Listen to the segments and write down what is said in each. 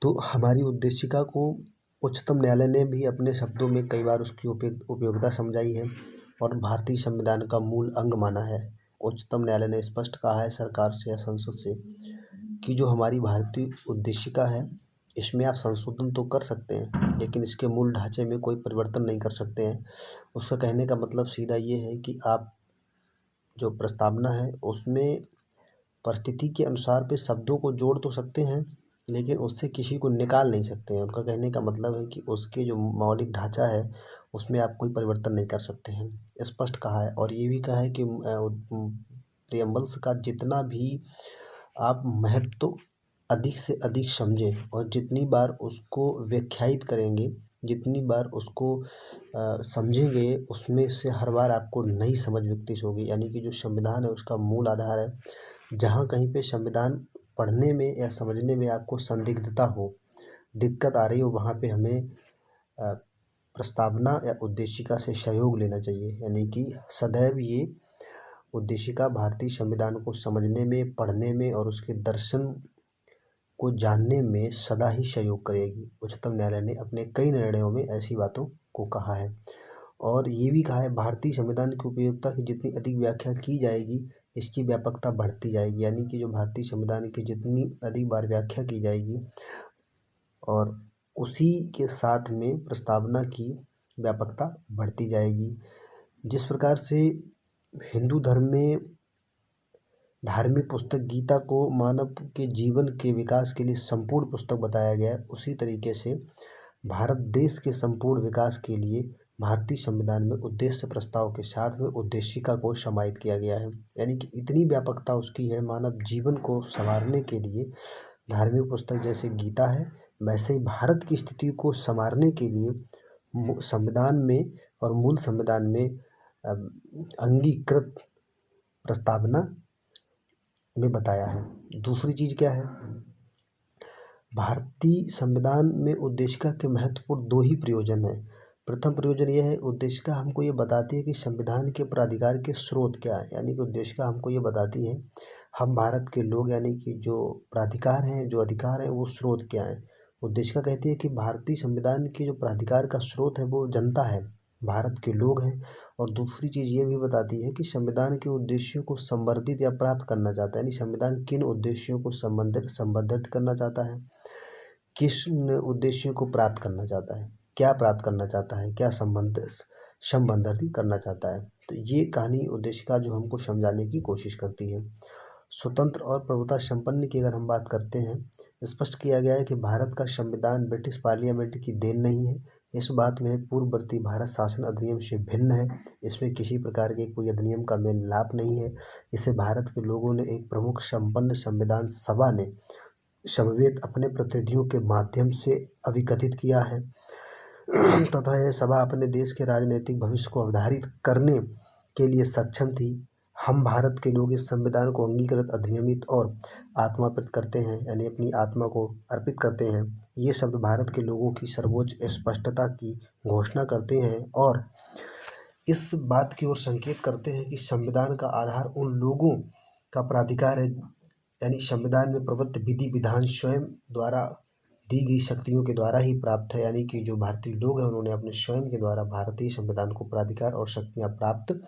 तो हमारी उद्देशिका को उच्चतम न्यायालय ने भी अपने शब्दों में कई बार उसकी उपयोगिता समझाई है और भारतीय संविधान का मूल अंग माना है। उच्चतम न्यायालय ने स्पष्ट कहा है सरकार से या संसद से कि जो हमारी भारतीय उद्देशिका है इसमें आप संशोधन तो कर सकते हैं लेकिन इसके मूल ढांचे में कोई परिवर्तन नहीं कर सकते हैं। उसका कहने का मतलब सीधा ये है कि आप जो प्रस्तावना है उसमें परिस्थिति के अनुसार पे शब्दों को जोड़ तो सकते हैं लेकिन उससे किसी को निकाल नहीं सकते हैं। उनका कहने का मतलब है कि उसके जो मौलिक ढांचा है उसमें आप कोई परिवर्तन नहीं कर सकते हैं, स्पष्ट कहा है। और ये भी कहा है कि प्रियम्बल्स का जितना भी आप महत्व अधिक से अधिक समझें और जितनी बार उसको व्याख्यायित करेंगे, जितनी बार उसको समझेंगे, उसमें से हर बार आपको नई समझ विकसित होगी। यानी कि जो संविधान है उसका मूल आधार है। जहाँ कहीं पे संविधान पढ़ने में या समझने में आपको संदिग्धता हो, दिक्कत आ रही हो, वहाँ पे हमें प्रस्तावना या उद्देशिका से सहयोग लेना चाहिए। यानी कि सदैव ये उद्देशिका भारतीय संविधान को समझने में, पढ़ने में और उसके दर्शन को जानने में सदा ही सहयोग करेगी। उच्चतम न्यायालय ने अपने कई निर्णयों में ऐसी बातों को कहा है और ये भी कहा है भारतीय संविधान की उपयोगिता की जितनी अधिक व्याख्या की जाएगी इसकी व्यापकता बढ़ती जाएगी। यानी कि जो भारतीय संविधान की जितनी अधिक बार व्याख्या की जाएगी और उसी के साथ में प्रस्तावना की व्यापकता बढ़ती जाएगी। जिस प्रकार से हिंदू धर्म में धार्मिक पुस्तक गीता को मानव के जीवन के विकास के लिए संपूर्ण पुस्तक बताया गया है, उसी तरीके से भारत देश के संपूर्ण विकास के लिए भारतीय संविधान में उद्देश्य प्रस्ताव के साथ में उद्देशिका को समाहित किया गया है। यानी कि इतनी व्यापकता उसकी है, मानव जीवन को संवारने के लिए धार्मिक पुस्तक जैसे गीता है वैसे ही भारत की स्थिति को संवारने के लिए संविधान में और मूल संविधान में अंगीकृत प्रस्तावना में बताया है। दूसरी चीज़ क्या है, भारतीय संविधान में उद्देशिका के महत्वपूर्ण दो ही प्रयोजन हैं। प्रथम प्रयोजन यह है, उद्देशिका हमको ये बताती है कि संविधान के प्राधिकार के स्रोत क्या है। यानी कि उद्देशिका हमको ये बताती है हम भारत के लोग यानी कि जो प्राधिकार हैं, जो अधिकार हैं, वो स्रोत क्या है। उद्देशिका कहती है कि भारतीय संविधान के जो प्राधिकार का स्रोत है वो जनता है, भारत के लोग हैं। और दूसरी चीज़ ये भी बताती है कि संविधान के उद्देश्यों को संवर्धित या प्राप्त करना चाहता है। यानी संविधान किन उद्देश्यों को संबंधित करना चाहता है, किस उद्देश्यों को प्राप्त करना चाहता है, क्या प्राप्त करना चाहता है, क्या संबंधित करना चाहता है। तो ये कहानी उद्देशिका जो हमको समझाने की कोशिश करती है। स्वतंत्र और प्रभुता संपन्न की अगर हम बात करते हैं, स्पष्ट किया गया है कि भारत का संविधान ब्रिटिश पार्लियामेंट की देन नहीं है। इस बात में पूर्ववर्ती भारत शासन अधिनियम से भिन्न है। इसमें किसी प्रकार के कोई अधिनियम का मेल मिलाप नहीं है। इसे भारत के लोगों ने एक प्रमुख संपन्न संविधान सभा ने समवेत अपने प्रतिनिधियों के माध्यम से अभिकथित किया है तथा यह सभा अपने देश के राजनीतिक भविष्य को अवधारित करने के लिए सक्षम थी। हम भारत के लोग इस संविधान को अंगीकृत, अधिनियमित और आत्मार्पित करते हैं, यानी अपनी आत्मा को अर्पित करते हैं। ये शब्द भारत के लोगों की सर्वोच्च स्पष्टता की घोषणा करते हैं और इस बात की ओर संकेत करते हैं कि संविधान का आधार उन लोगों का प्राधिकार है, यानी संविधान में प्रदत्त विधि विधान स्वयं द्वारा दी गई शक्तियों के द्वारा ही प्राप्त है। यानी कि जो भारतीय लोग हैं उन्होंने अपने स्वयं के द्वारा भारतीय संविधान को प्राधिकार और शक्तियाँ प्राप्त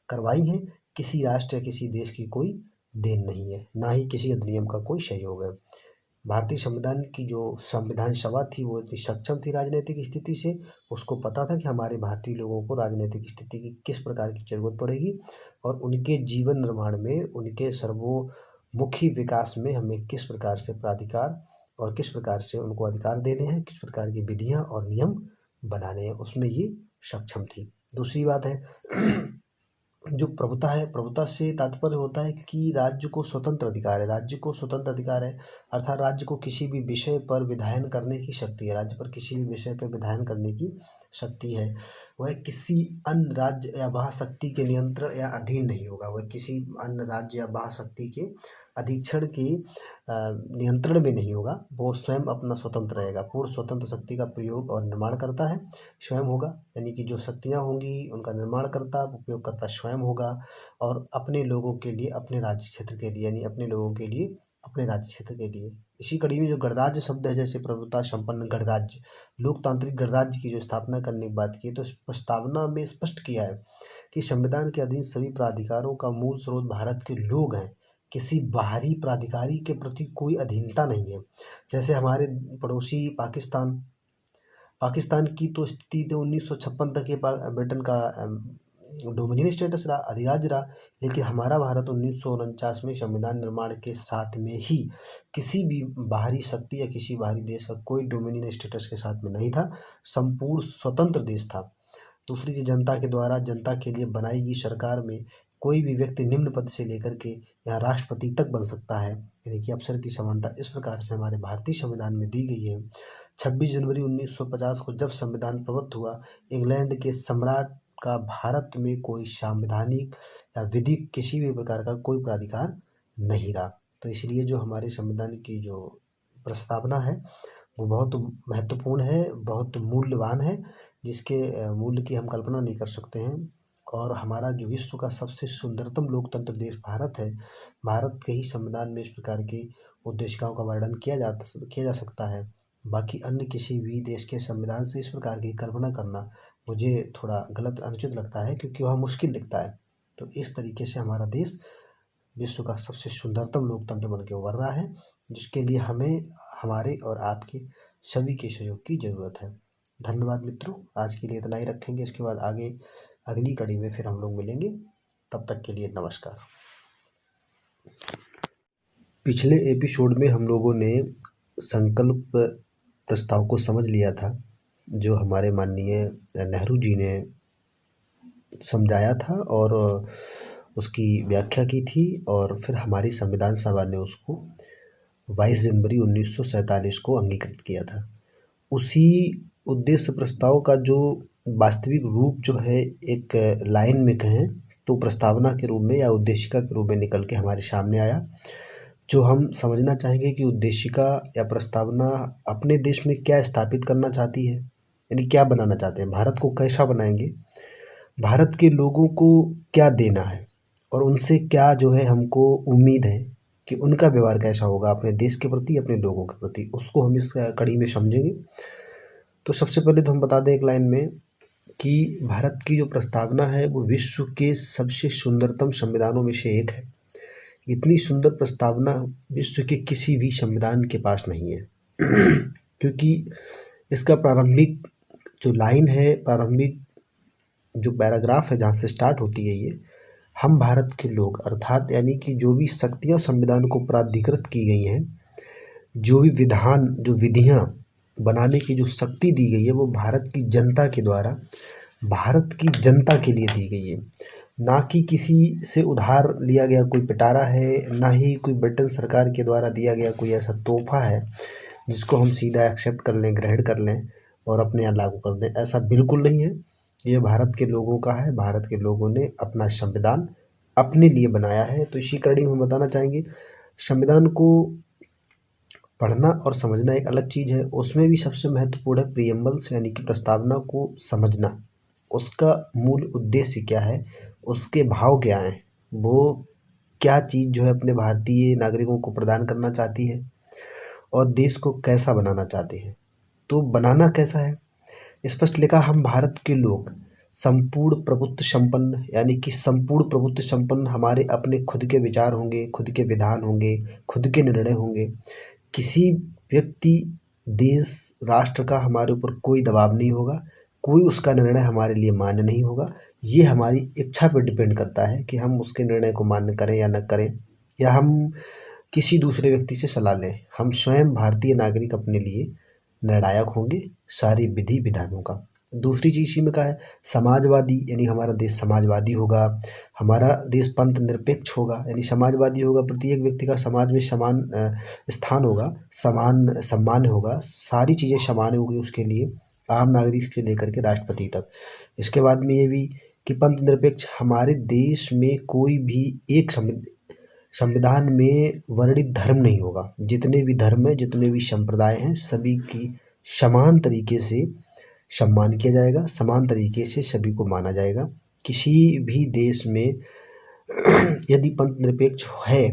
करवाई हैं। किसी राष्ट्र या किसी देश की कोई देन नहीं है, ना ही किसी अधिनियम का कोई सहयोग है। भारतीय संविधान की जो संविधान सभा थी वो इतनी सक्षम थी राजनीतिक स्थिति से, उसको पता था कि हमारे भारतीय लोगों को राजनीतिक स्थिति की किस प्रकार की जरूरत पड़ेगी और उनके जीवन निर्माण में, उनके सर्वोमुखी विकास में हमें किस प्रकार से प्राधिकार और किस प्रकार से उनको अधिकार देने हैं, किस प्रकार की विधियां और नियम बनाने हैं, उसमें ये सक्षम थी। दूसरी बात है जो प्रभुता है, प्रभुता से तात्पर्य होता है कि राज्य को स्वतंत्र अधिकार है, राज्य को स्वतंत्र अधिकार है अर्थात राज्य को किसी भी विषय पर विधायन करने की शक्ति है, राज्य पर किसी भी विषय पर विधायन करने की शक्ति है। वह किसी अन्य राज्य या महाशक्ति के नियंत्रण या अधीन नहीं होगा, वह किसी अन्य राज्य या महाशक्ति के अधीक्षण के नियंत्रण में नहीं होगा, वो स्वयं अपना स्वतंत्र रहेगा, पूर्ण स्वतंत्र शक्ति का प्रयोग और निर्माण करता है स्वयं होगा। यानी कि जो शक्तियाँ होंगी उनका निर्माण करता, उपयोगकर्ता स्वयं होगा और अपने लोगों के लिए, अपने राज्य क्षेत्र के लिए यानी अपने लोगों के लिए अपने राज्य क्षेत्र के लिए। इसी कड़ी में जो गणराज्य शब्द है, जैसे प्रभुता संपन्न गणराज्य, लोकतांत्रिक गणराज्य की जो स्थापना करने की बात की, तो इस प्रस्तावना में स्पष्ट किया है कि संविधान के अधीन सभी प्राधिकारों का मूल स्रोत भारत के लोग हैं। किसी बाहरी प्राधिकारी के प्रति कोई अधीनता नहीं है। जैसे हमारे पड़ोसी पाकिस्तान की तो स्थिति तो 1956 तक ये ब्रिटेन का डोमिनियन स्टेटस रहा, अधिराज्य रहा। लेकिन हमारा भारत 1949 में संविधान निर्माण के साथ में ही किसी भी बाहरी शक्ति या किसी बाहरी देश का कोई डोमिनियन स्टेटस के साथ में नहीं था, संपूर्ण स्वतंत्र देश था। दूसरी चीज, जनता के द्वारा जनता के लिए बनाई गई सरकार में कोई भी व्यक्ति निम्न पद से लेकर के यहाँ राष्ट्रपति तक बन सकता है, यानी कि अवसर की समानता इस प्रकार से हमारे भारतीय संविधान में दी गई है। 26 जनवरी 1950 को जब संविधान प्रवत्त हुआ, इंग्लैंड के सम्राट का भारत में कोई संवैधानिक या विधिक किसी भी प्रकार का कोई प्राधिकार नहीं रहा। तो इसलिए जो हमारे संविधान की जो प्रस्तावना है वो बहुत महत्वपूर्ण है, बहुत मूल्यवान है, जिसके मूल्य की हम कल्पना नहीं कर सकते हैं। और हमारा जो विश्व का सबसे सुंदरतम लोकतंत्र देश भारत है, भारत के ही संविधान में इस प्रकार की उद्देशिकाओं का वर्णन किया जा सकता है। बाकी अन्य किसी भी देश के संविधान से इस प्रकार की कल्पना करना मुझे थोड़ा गलत, अनुचित लगता है, क्योंकि वह मुश्किल दिखता है। तो इस तरीके से हमारा देश विश्व का सबसे सुंदरतम लोकतंत्र बन के उभर रहा है, जिसके लिए हमें हमारे और आपके सभी के सहयोग की ज़रूरत है। धन्यवाद मित्रों, आज के लिए इतना ही रखेंगे। इसके बाद आगे अगली कड़ी में फिर हम लोग मिलेंगे। तब तक के लिए नमस्कार। पिछले एपिसोड में हम लोगों ने संकल्प प्रस्ताव को समझ लिया था, जो हमारे माननीय नेहरू जी ने समझाया था और उसकी व्याख्या की थी, और फिर हमारी संविधान सभा ने उसको 22 जनवरी 1947 को अंगीकृत किया था। उसी उद्देश्य प्रस्ताव का जो वास्तविक रूप जो है, एक लाइन में कहें तो प्रस्तावना के रूप में या उद्देशिका के रूप में निकल के हमारे सामने आया, जो हम समझना चाहेंगे कि उद्देशिका या प्रस्तावना अपने देश में क्या स्थापित करना चाहती है, यानी क्या बनाना चाहते हैं, भारत को कैसा बनाएंगे, भारत के लोगों को क्या देना है, और उनसे क्या जो है हमको उम्मीद है कि उनका व्यवहार कैसा होगा अपने देश के प्रति, अपने लोगों के प्रति, उसको हम इस कड़ी में समझेंगे। तो सबसे पहले तो हम बता दें एक लाइन में कि भारत की जो प्रस्तावना है वो विश्व के सबसे सुंदरतम संविधानों में से एक है। इतनी सुंदर प्रस्तावना विश्व के किसी भी संविधान के पास नहीं है क्योंकि इसका प्रारंभिक जो लाइन है, प्रारंभिक जो पैराग्राफ है जहाँ से स्टार्ट होती है ये, हम भारत के लोग, अर्थात यानी कि जो भी शक्तियाँ संविधान को प्राधिकृत की गई हैं, जो भी विधान, जो विधियाँ बनाने की जो शक्ति दी गई है, वो भारत की जनता के द्वारा भारत की जनता के लिए दी गई है। ना कि किसी से उधार लिया गया कोई पिटारा है, ना ही कोई ब्रिटेन सरकार के द्वारा दिया गया कोई ऐसा तोहफा है जिसको हम सीधा एक्सेप्ट कर लें, ग्रहण कर लें और अपने यहाँ लागू कर दें। ऐसा बिल्कुल नहीं है। ये भारत के लोगों का है। भारत के लोगों ने अपना संविधान अपने लिए बनाया है। तो इसी कड़ी में हम बताना चाहेंगे, संविधान को पढ़ना और समझना एक अलग चीज़ है। उसमें भी सबसे महत्वपूर्ण है प्रीएम्बल्स, यानी कि प्रस्तावना को समझना, उसका मूल उद्देश्य क्या है, उसके भाव क्या हैं, वो क्या चीज़ जो है अपने भारतीय नागरिकों को प्रदान करना चाहती है और देश को कैसा बनाना चाहते हैं। तो बनाना कैसा है, स्पष्ट लिखा, हम भारत के लोग संपूर्ण प्रभुत्व संपन्न, यानी कि संपूर्ण प्रभुत्व संपन्न, हमारे अपने खुद के विचार होंगे, खुद के विधान होंगे, खुद के निर्णय होंगे। किसी व्यक्ति, देश, राष्ट्र का हमारे ऊपर कोई दबाव नहीं होगा, कोई उसका निर्णय हमारे लिए मान्य नहीं होगा। ये हमारी इच्छा पर डिपेंड करता है कि हम उसके निर्णय को मान्य करें या न करें, या हम किसी दूसरे व्यक्ति से सलाह लें। हम स्वयं भारतीय नागरिक अपने लिए निर्णायक होंगे सारी विधि विधानों का। दूसरी चीज़ इसी में कहा है समाजवादी, यानी हमारा देश समाजवादी होगा, हमारा देश पंथ निरपेक्ष होगा, यानी समाजवादी होगा, प्रत्येक व्यक्ति का समाज में समान स्थान होगा, समान सम्मान होगा, सारी चीज़ें समान होगी उसके लिए, आम नागरिक से लेकर के राष्ट्रपति तक। इसके बाद में ये भी कि पंथ निरपेक्ष, हमारे देश में कोई भी एक संविधान में वर्णित धर्म नहीं होगा। जितने भी धर्म हैं, जितने भी संप्रदाय हैं, सभी की समान तरीके से सम्मान किया जाएगा, समान तरीके से सभी को माना जाएगा। किसी भी देश में यदि पंथ निरपेक्ष है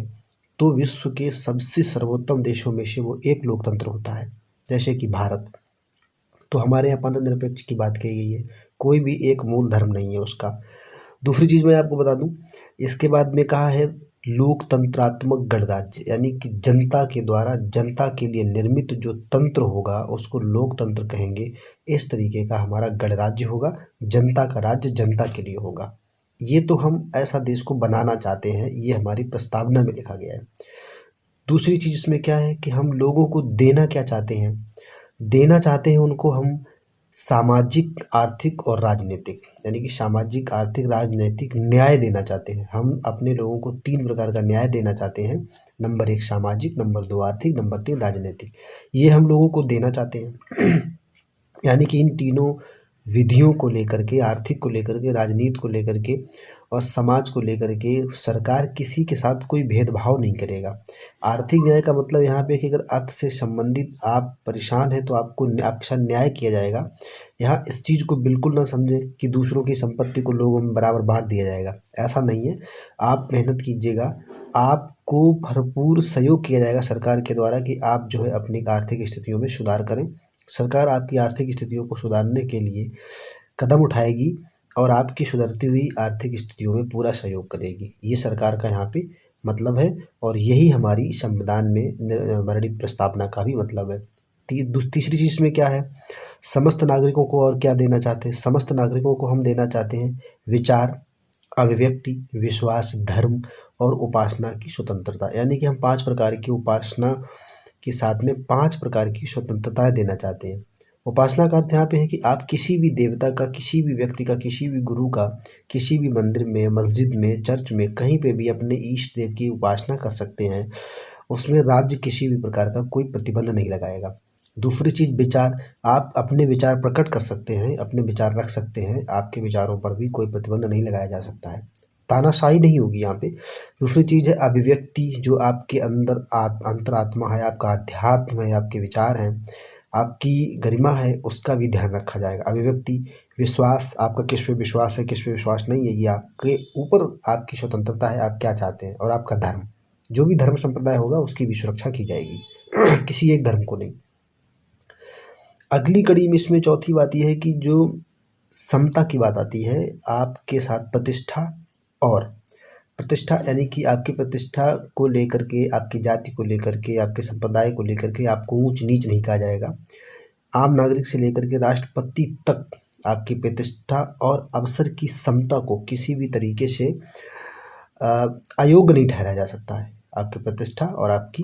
तो विश्व के सबसे सर्वोत्तम देशों में से वो एक लोकतंत्र होता है, जैसे कि भारत। तो हमारे यहाँ पंथनिरपेक्ष की बात कही गई है, कोई भी एक मूल धर्म नहीं है उसका। दूसरी चीज़ मैं आपको बता दूं, इसके बाद में कहा है लोकतंत्रात्मक गणराज्य, यानी कि जनता के द्वारा जनता के लिए निर्मित जो तंत्र होगा उसको लोकतंत्र कहेंगे। इस तरीके का हमारा गणराज्य होगा, जनता का राज्य जनता के लिए होगा। ये तो हम ऐसा देश को बनाना चाहते हैं, ये हमारी प्रस्तावना में लिखा गया है। दूसरी चीज़ इसमें क्या है कि हम लोगों को देना क्या चाहते हैं, देना चाहते हैं उनको हम सामाजिक, आर्थिक और राजनीतिक, यानी कि सामाजिक, आर्थिक, राजनीतिक न्याय देना चाहते हैं। हम अपने लोगों को 3 प्रकार का न्याय देना चाहते हैं। नंबर 1 सामाजिक, नंबर 2 आर्थिक, नंबर 3 राजनीतिक। ये हम लोगों को देना चाहते हैं। यानी कि इन तीनों विधियों को लेकर के, आर्थिक को लेकर के, राजनीति को लेकर के और समाज को लेकर के सरकार किसी के साथ कोई भेदभाव नहीं करेगा। आर्थिक न्याय का मतलब यहाँ पे कि अगर अर्थ से संबंधित आप परेशान हैं तो आपको आपके साथ न्याय किया जाएगा। यहाँ इस चीज़ को बिल्कुल ना समझें कि दूसरों की संपत्ति को लोगों में बराबर बांट दिया जाएगा, ऐसा नहीं है। आप मेहनत कीजिएगा, आपको भरपूर सहयोग किया जाएगा सरकार के द्वारा कि आप जो है अपनी आर्थिक स्थितियों में सुधार करें। सरकार आपकी आर्थिक स्थितियों को सुधारने के लिए कदम उठाएगी और आपकी सुधरती हुई आर्थिक स्थितियों में पूरा सहयोग करेगी। ये सरकार का यहाँ पे मतलब है और यही हमारी संविधान में वर्णित प्रस्तावना का भी मतलब है। तीसरी चीज़ में क्या है, समस्त नागरिकों को और क्या देना चाहते हैं, समस्त नागरिकों को हम देना चाहते हैं विचार, अभिव्यक्ति, विश्वास, धर्म और उपासना की स्वतंत्रता। यानी कि हम 5 प्रकार की उपासना के साथ में 5 प्रकार की स्वतंत्रताएं देना चाहते हैं। उपासना का अर्थ यहाँ पे है कि आप किसी भी देवता का, किसी भी व्यक्ति का, किसी भी गुरु का, किसी भी मंदिर में, मस्जिद में, चर्च में, कहीं पे भी अपने इष्ट देव की उपासना कर सकते हैं। उसमें राज्य किसी भी प्रकार का कोई प्रतिबंध नहीं लगाएगा। दूसरी चीज़ विचार, आप अपने विचार प्रकट कर सकते हैं, अपने विचार रख सकते हैं, आपके विचारों पर भी कोई प्रतिबंध नहीं लगाया जा सकता है, तानाशाही नहीं होगी यहाँ पे। दूसरी चीज़ है अभिव्यक्ति, जो आपके अंदर अंतरात्मा है, आपका अध्यात्म है, आपके विचार हैं, आपकी गरिमा है, उसका भी ध्यान रखा जाएगा। अभिव्यक्ति, विश्वास, आपका किस पे विश्वास है, किस पे विश्वास नहीं है, ये आपके ऊपर आपकी स्वतंत्रता है, आप क्या चाहते हैं। और आपका धर्म, जो भी धर्म संप्रदाय होगा उसकी भी सुरक्षा की जाएगी किसी एक धर्म को नहीं। अगली कड़ी में इसमें चौथी बात यह है कि जो समता की बात आती है, आपके साथ प्रतिष्ठा और प्रतिष्ठा, यानी कि आपकी प्रतिष्ठा को लेकर के, आपकी जाति को लेकर के, आपके संप्रदाय को लेकर के आपको ऊंच नीच नहीं कहा जाएगा। आम नागरिक से लेकर के राष्ट्रपति तक आपकी प्रतिष्ठा और अवसर की समता को किसी भी तरीके से अयोग्य नहीं ठहराया जा सकता है। आपकी प्रतिष्ठा और आपकी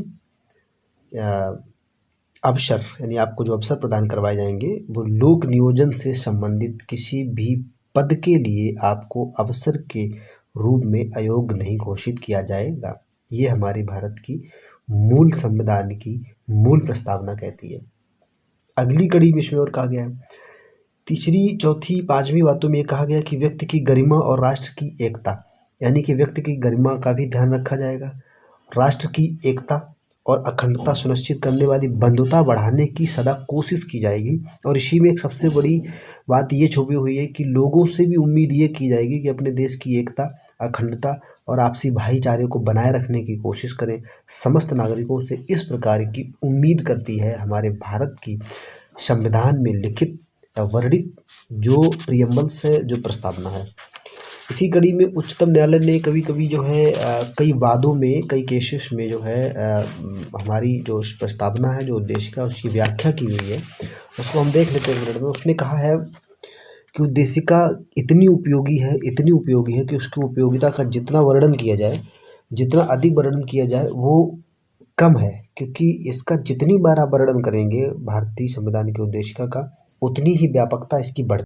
अवसर, यानी आपको जो अवसर प्रदान करवाए जाएंगे वो लोक नियोजन से संबंधित किसी भी पद के लिए आपको अवसर के रूप में अयोग्य नहीं घोषित किया जाएगा। ये हमारे भारत की मूल संविधान की मूल प्रस्तावना कहती है। अगली कड़ी में इसमें और कहा गया है, तीसरी, चौथी, 5वीं बातों में कहा गया कि व्यक्ति की गरिमा और राष्ट्र की एकता, यानी कि व्यक्ति की गरिमा का भी ध्यान रखा जाएगा, राष्ट्र की एकता और अखंडता सुनिश्चित करने वाली बंधुता बढ़ाने की सदा कोशिश की जाएगी। और इसी में एक सबसे बड़ी बात ये छुपी हुई है कि लोगों से भी उम्मीद ये की जाएगी कि अपने देश की एकता, अखंडता और आपसी भाईचारे को बनाए रखने की कोशिश करें। समस्त नागरिकों से इस प्रकार की उम्मीद करती है हमारे भारत की संविधान में लिखित या वर्णित जो प्रियम्बल से जो प्रस्तावना है। इसी कड़ी में उच्चतम न्यायालय ने कभी कभी जो है कई वादों में, कई केसेस में जो है हमारी जो प्रस्तावना है, जो उद्देशिका, उसकी व्याख्या की हुई है, उसको हम देख लेते हैं मिनट में। उसने कहा है कि उद्देशिका इतनी उपयोगी है कि उसकी उपयोगिता का जितना वर्णन किया जाए, जितना अधिक वर्णन किया जाए वो कम है, क्योंकि इसका जितनी बार आप वर्णन करेंगे भारतीय संविधान की उद्देशिका का, उतनी ही व्यापकता इसकी बढ़